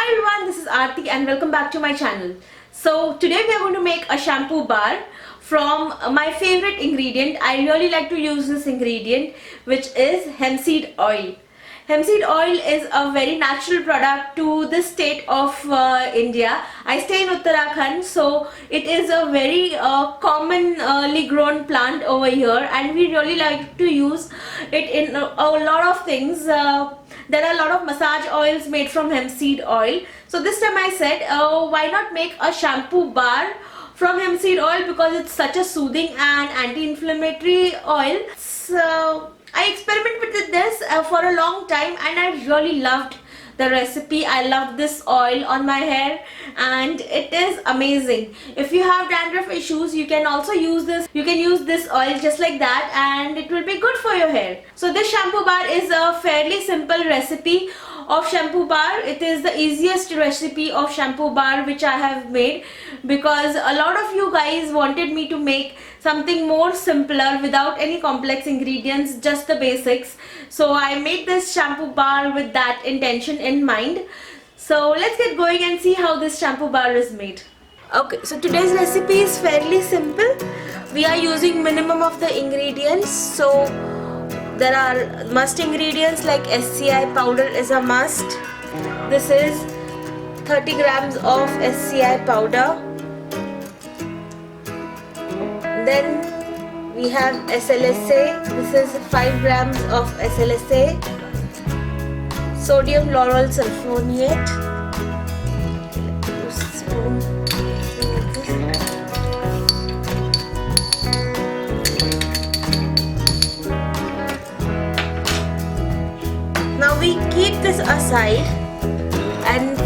Hi everyone, this is Aarti and welcome back to my channel. So today we are going to make a shampoo bar from my favorite ingredient. I really like to use this ingredient, which is hempseed oil. Hempseed oil is a very natural product to the state of India. I stay in Uttarakhand, so it is a very commonly grown plant over here, and we really like to use it in a lot of things. There are a lot of massage oils made from hempseed oil. So this time I said, why not make a shampoo bar from hempseed oil, because it's such a soothing and anti-inflammatory oil. So I experimented with this for a long time and I really loved the recipe. I love this oil on my hair and it is amazing. If you have dandruff issues, you can also use this. You can use this oil just like that and it will be good for your hair. So this shampoo bar is a fairly simple recipe of shampoo bar. It is the easiest recipe of shampoo bar which I have made, because a lot of you guys wanted me to make something more simpler without any complex ingredients, just the basics. So I made this shampoo bar with that intention in mind. So let's get going and see how this shampoo bar is made. Okay, so today's recipe is fairly simple. We are using minimum of the ingredients. So there are must ingredients like SCI powder is a must. This is 30 grams of SCI powder. Then we have SLSA. This is 5 grams of SLSA. Sodium lauryl sulfonate. Now we keep this aside and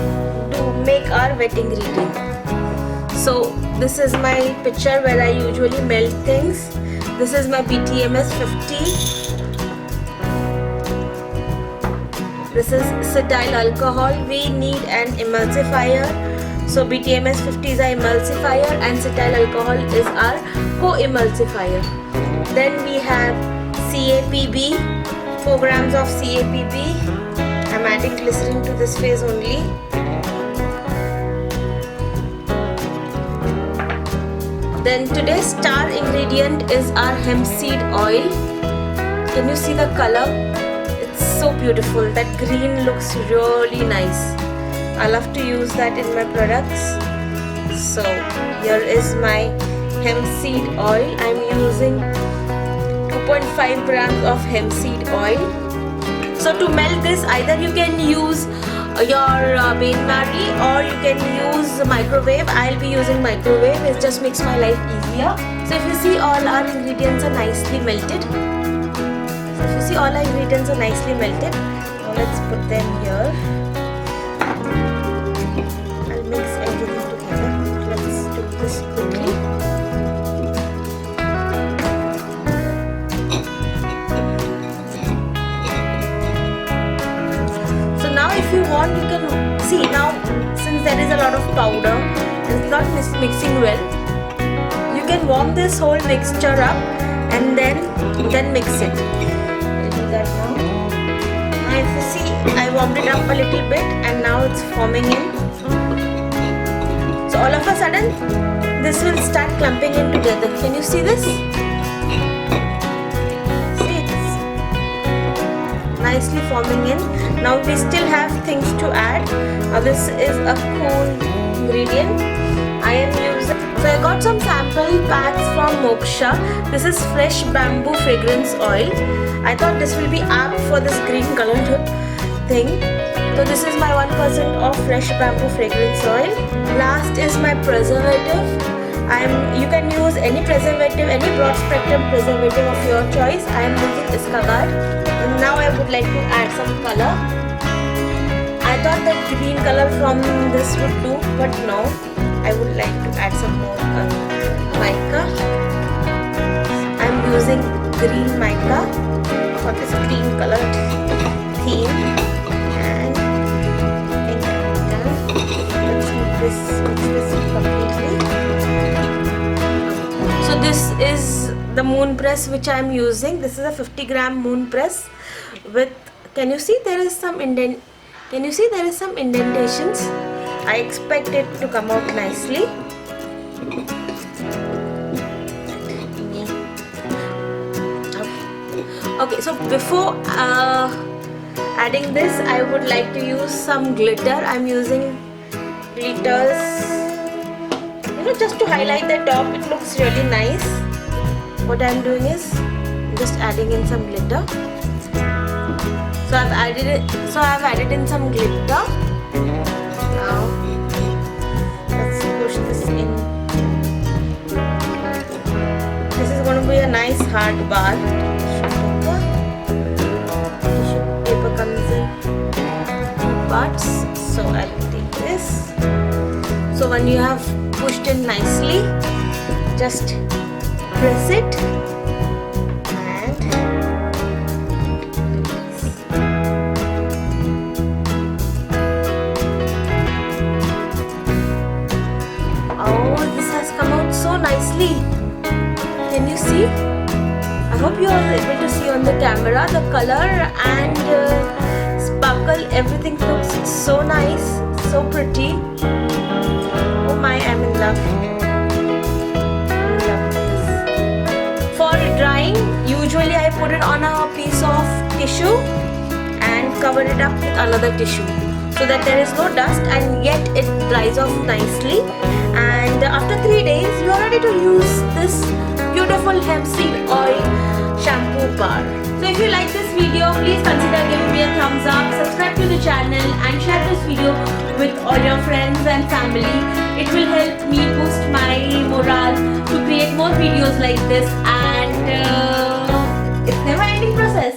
to make our wet ingredient. So this is my pitcher where I usually melt things. This is my BTMS 50. This is cetyl alcohol. We need an emulsifier. So BTMS 50 is our emulsifier and cetyl alcohol is our co-emulsifier. Then we have CAPB. 4 grams of CAPB. I'm adding glycerin to this phase only. Then today's star ingredient is our hempseed oil. Can you see the color? It's so beautiful. That green looks really nice. I love to use that in my products. So here is my hempseed oil. I'm using 2.5 grams of hempseed oil. So to melt this, either you can use your bain-marie or you can use microwave. I'll be using microwave. It just makes my life easier. So if you see, all our ingredients are nicely melted. Now let's put them here. I'll mix everything together. Let's do this quickly. If you want, you can see now, since there is a lot of powder and it's not mixing well, you can warm this whole mixture up and then mix it. I'll do that now. Now if you see, I warmed it up a little bit and now it's forming in. So all of a sudden this will start clumping in together. Can you see this? Nicely forming in. Now we still have things to add. Now this is a cool ingredient. I am using, so I got some sample packs from Moksha. This is fresh bamboo fragrance oil. I thought this will be apt for this green colored thing. So this is my 1% of fresh bamboo fragrance oil. Last is my preservative. You can use any preservative, any broad spectrum preservative of your choice. I am using Iskagard. And now I would like to add some color. I thought that green color from this would do, but no. I would like to add some more mica. I am using green mica for this green colored theme. And I think I'm done. Let's mix this completely. So this is the moon press which I am using. This is a 50 gram moon press with, can you see there is some Can you see there is some indentations? I expect it to come out nicely. Okay, so before adding this, I would like to use some glitter. I'm using glitters, just to highlight the top. It looks really nice. What I'm doing is just adding in some glitter. So I've added in some glitter. Now let's push this in. This is going to be a nice hard bar. Tissue paper comes in two parts. So I'll take this. So when you have pushed in nicely, just press it and oh, this has come out so nicely. Can you see? I hope you are able to see on the camera. The color and sparkle, everything looks so nice, so pretty. Oh my, I'm in love. For drying, usually I put it on a piece of tissue and cover it up with another tissue so that there is no dust and yet it dries off nicely. And after 3 days, you are ready to use this beautiful hempseed oil shampoo bar. So if you like this video, please consider giving me a thumbs up, subscribe to the channel and share this video with all your friends and family. It will help me boost my morale to create more videos like this, and